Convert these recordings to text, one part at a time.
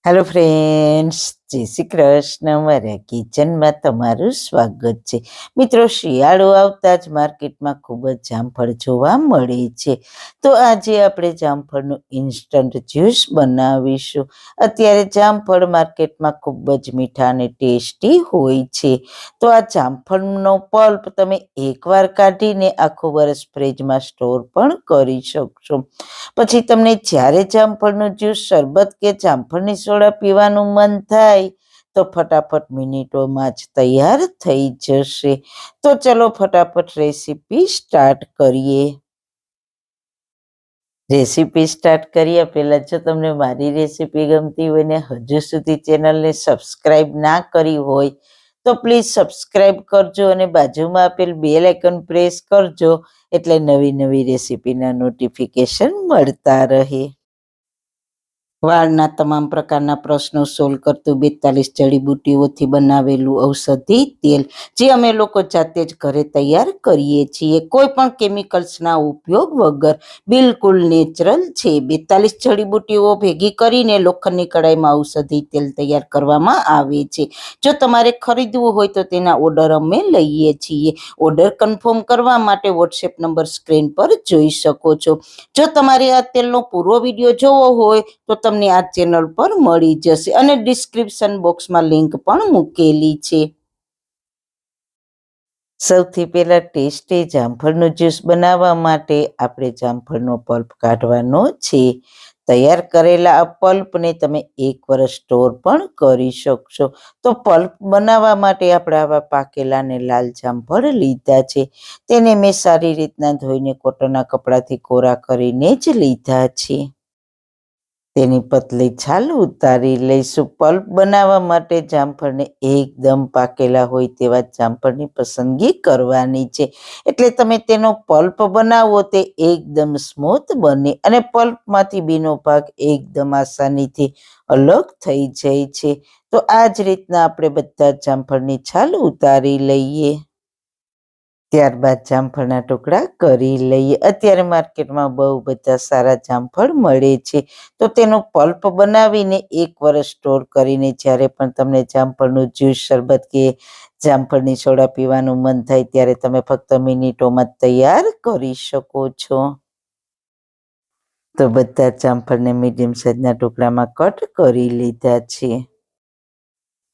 Hello friends, જય શ્રી કૃષ્ણ. મારા કિચનમાં તમારું સ્વાગત છે. મિત્રો, શિયાળો આવતા જ માર્કેટમાં ખૂબ જ જામફળ જોવા મળે છે. તો આજે આપણે જામફળનું ઇન્સ્ટન્ટ જ્યુસ બનાવીશું. અત્યારે જામફળ માર્કેટમાં ખૂબ જ મીઠા અને ટેસ્ટી હોય છે. તો આ જામફળનો પલ્પ તમે એકવાર કાઢીને આખું વર્ષ ફ્રીજમાં સ્ટોર પણ કરી શકશો. પછી તમને જ્યારે જામફળનું જ્યુસ, શરબત કે જામફળની સોડા પીવાનું મન થાય તો ફટાફટ મિનિટોમાં જ તૈયાર થઈ જશે. તો ચલો ફટાફટ રેસીપી સ્ટાર્ટ કરીએ. રેસીપી સ્ટાર્ટ કર્યા પહેલાં જો તમને મારી રેસીપી ગમતી હોય ને હજુ સુધી ચેનલને સબસ્ક્રાઈબ ના કરી હોય તો પ્લીઝ સબસ્ક્રાઈબ કરજો અને બાજુમાં આપેલ બેલ આઇકન પ્રેસ કરજો, એટલે નવી નવી રેસીપીના નોટિફિકેશન મળતા રહે. વાળના તમામ પ્રકારના પ્રશ્નો સોલ્વ કરતું 42 જડીબુટ્ટીઓથી બનાવેલું ઔષધિ તેલ, જે અમે લોકો જાતે જ ઘરે તૈયાર કરીએ છીએ, કોઈ પણ કેમિકલ્સના ઉપયોગ વગર, બિલકુલ નેચરલ છે. 42 જડીબુટ્ટીઓ ભેગી કરીને લોખંડની કડાઈમાં ઔષધિ તેલ તૈયાર કરવામાં આવે છે. જો તમારે ખરીદવું હોય તો તેના ઓર્ડર અમે લઈએ છીએ. ઓર્ડર કન્ફર્મ કરવા માટે વોટ્સએપ નંબર સ્ક્રીન પર જોઈ શકો છો. જો તમારે આ તેલનો પૂરો વિડીયો જોવો હોય તો તમને આ ચેનલ પર મળી જશે અને ડિસ્ક્રિપ્શન બોક્સમાં લિંક પણ મૂકેલી છે. સૌથી પહેલા ટેસ્ટી જામફળનું જ્યુસ બનાવવા માટે આપણે જામફળનો પલ્પ કાઢવાનો છે. તૈયાર કરેલા આ પલ્પને તમે 1 વર્ષ સ્ટોર પણ કરી શકશો. તો પલ્પ બનાવવા માટે આપણે આવા પાકેલા અને લાલ જામફળ લીધા છે. તેને મેં સારી રીતના ધોઈને કોટનના કપડાથી કોરા કરીને જ લીધા છે. તેની પતલી છાલ ઉતારી લઈશું. પલ્પ બનાવવા માટે જામફળને એકદમ પાકેલા હોય તેવા જામફળની પસંદગી કરવાની છે, એટલે તમે તેનો પલ્પ બનાવો તે એકદમ સ્મૂથ બને અને પલ્પમાંથી બીનો ભાગ એકદમ આસાનીથી અલગ થઈ જાય છે. તો આ જ રીતના આપણે બધા જામફળની છાલ ઉતારી લઈએ. ત્યારબાદ જામફળના ટુકડા કરી લઈએ. અત્યારે માર્કેટમાં બહુ બધા સારા જામફળ મળે છે, તો તેનો પલ્પ બનાવીને 1 વર્ષ સ્ટોર કરીને જ્યારે પણ તમને જામફળનું જ્યુસ, શરબત કે જામફળની સોડા પીવાનું મન થાય ત્યારે તમે ફક્ત મિનિટોમાં તૈયાર કરી શકો છો. તો બધા જામફળને મીડિયમ સાઇઝના ટુકડામાં કટ કરી લીધા છે.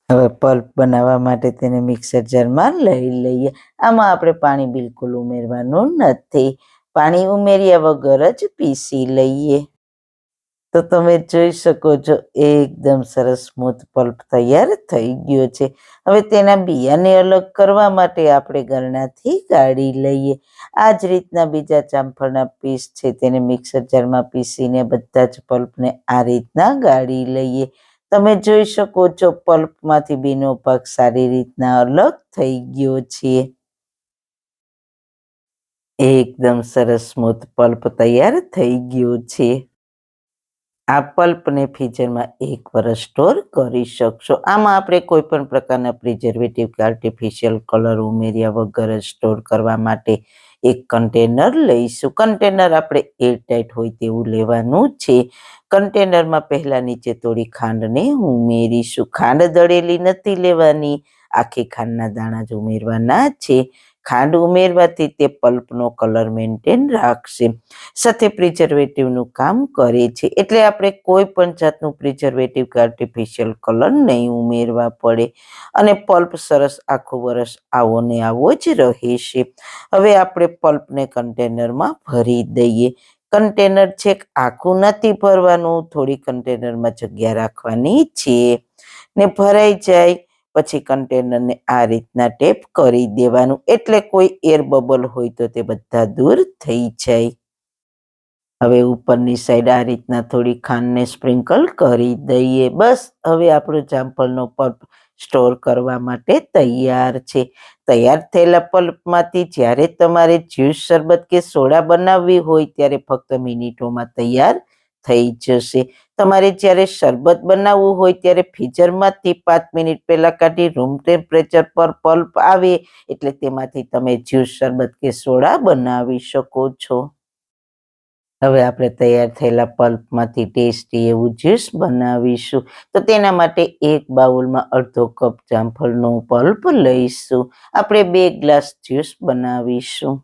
હવે પલ્પ બનાવવા માટે તેને મિક્સર જારમાં લઈ લઈએ. આમાં આપણે પાણી બિલકુલ ઉમેરવાનું નથી. પાણી ઉમેર્યા વગર જ પીસી લઈએ. તો તમે જોઈ શકો છો એકદમ સરસ સ્મૂથ પલ્પ તૈયાર થઈ ગયો છે. હવે તેના બિયાને અલગ કરવા માટે આપણે ગરણાથી ગાળી લઈએ. આ જ રીતના બીજા જામફળના પીસ છે તેને મિક્સર જારમાં પીસીને બધા જ પલ્પને આ રીતના ગાળી લઈએ. તમે જોઈ શકો છો પલ્પમાંથી બીનો ભાગ સારી રીતના અલગ થઈ ગયો છે. એકદમ સરસ સ્મૂથ પલ્પ તૈયાર થઈ ગયો છે. આ પલ્પને ફ્રીઝરમાં 1 વર્ષ સ્ટોર કરી શકશો. આમાં આપણે કોઈ પણ પ્રકારના પ્રિઝર્વેટિવ કે આર્ટિફિશિયલ કલર ઉમેર્યા વગર સ્ટોર કરવા માટે એક કન્ટેનર લઈશું. કન્ટેનર આપણે એરટાઈટ હોય તેવું લેવાનું છે. કન્ટેનરમાં પહેલા નીચે થોડી ખાંડને ઉમેરીશું. ખાંડ દળેલી નથી લેવાની, આખી ખાંડના દાણા જ ઉમેરવાના છે. ખાંડ ઉમેરવાથી તે પલ્પનો કલર મેન્ટેન રાખશે, સાથે પ્રિઝર્વેટિવનું કામ કરે છે, એટલે આપણે કોઈ પણ જાતનું પ્રિઝર્વેટિવ કે આર્ટિફિશિયલ કલર નહીં ઉમેરવા પડે અને પલ્પ સરસ આખું વર્ષ આવો ને આવો જ રહેશે. હવે આપણે પલ્પને કન્ટેનરમાં ભરી દઈએ. કન્ટેનર છેક આખું નથી ભરવાનું, થોડી કન્ટેનરમાં જગ્યા રાખવાની છે ને ભરાઈ જાય પછી કન્ટેનરને આ રીતના ટેપ કરી દેવાનું, એટલે કોઈ એર બબલ હોય તો તે બધા દૂર થઈ જાય. હવે ઉપરની સાઈડ આ રીતના થોડી ખાંડને સ્પ્રિંકલ કરી દઈએ. બસ હવે આપણું જામફળનો પલ્પ સ્ટોર કરવા માટે તૈયાર છે. તૈયાર થયેલા પલ્પમાંથી જ્યારે તમારે જ્યુસ, શરબત કે સોડા બનાવવી હોય ત્યારે ફક્ત મિનિટોમાં તૈયાર થઈ જશે. તમારે જ્યારે શરબત બનાવવું હોય ત્યારે ફ્રીઝરમાંથી 5 મિનિટ પહેલા કાઢી રૂમ ટેમ્પરેચર પર પલ્પ આવે એટલે તેમાંથી તમે જ્યુસ, શરબત કે સોડા બનાવી શકો છો. હવે આપણે તૈયાર થયેલા પલ્પમાંથી ટેસ્ટી એવું જ્યુસ બનાવીશું. તો તેના માટે એક બાઉલમાં અડધો કપ જામફળનું પલ્પ લઈશું. આપણે 2 ગ્લાસ જ્યુસ બનાવીશું.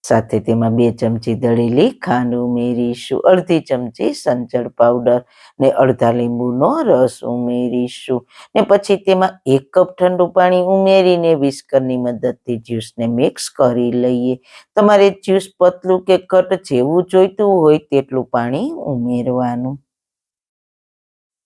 સાથે તેમાં 2 ચમચી દળેલી ખાંડ ઉમેરીશું, અડધી ચમચી સંચળ પાવડર ને અડધા લીંબુનો રસ ઉમેરીશું ને પછી તેમાં 1 કપ ઠંડુ પાણી ઉમેરીને વિસ્કરની મદદથી જ્યુસને મિક્સ કરી લઈએ. તમારે જ્યુસ પતલું કે ઘટ જેવું જોઈતું હોય તેટલું પાણી ઉમેરવાનું.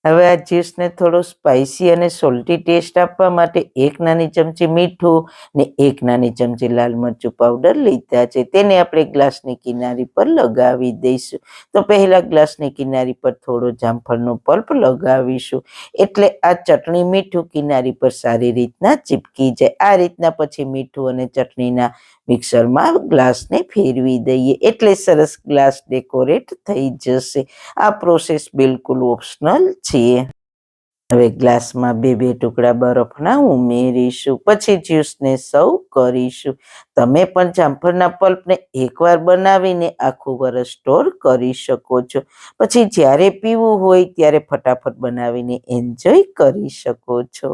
હવે આ જ્યુસને થોડો સ્પાઇસી અને સોલ્ટી ટેસ્ટ આપવા માટે 1 નાની ચમચી મીઠું ને 1 નાની ચમચી લાલ મરચું પાવડર લીધા છે. તેને આપણે ગ્લાસની કિનારી પર લગાવી દઈશું. તો પહેલા ગ્લાસની કિનારી પર થોડો જામફળનો પલ્પ લગાવીશું, એટલે આ ચટણી મીઠું કિનારી પર સારી રીતના ચીપકી જાય. આ રીતના પછી મીઠું અને ચટણીના મિક્સરમાં ગ્લાસને ફેરવી દઈએ એટલે સરસ ગ્લાસ ડેકોરેટ થઈ જશે. આ પ્રોસેસ બિલકુલ ઓપ્શનલ છે. હવે ગ્લાસમાં 2 ટુકડા બરફના ઉમેરીશું, પછી જ્યુસને સર્વ કરીશું. તમે પણ જામફળના પલ્પને એકવાર બનાવીને આખું વરસ સ્ટોર કરી શકો છો. પછી જ્યારે પીવું હોય ત્યારે ફટાફટ બનાવીને એન્જોય કરી શકો છો.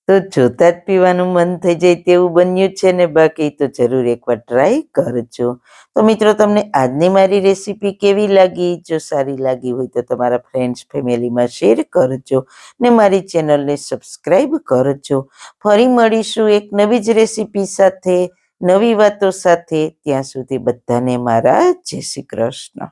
તો જોતા જ પીવાનું મન થઈ જાય તેવું બન્યું છે ને, બાકી તો જરૂર એકવાર ટ્રાય કરજો. તો મિત્રો, તમને આજની મારી રેસીપી કેવી લાગી? જો સારી લાગી હોય તો તમારા ફ્રેન્ડ્સ ફેમિલીમાં શેર કરજો ને મારી ચેનલને સબસ્ક્રાઈબ કરજો. ફરી મળીશું એક નવી જ રેસીપી સાથે, નવી વાતો સાથે. ત્યાં સુધી બધાને મારા જય શ્રી કૃષ્ણ.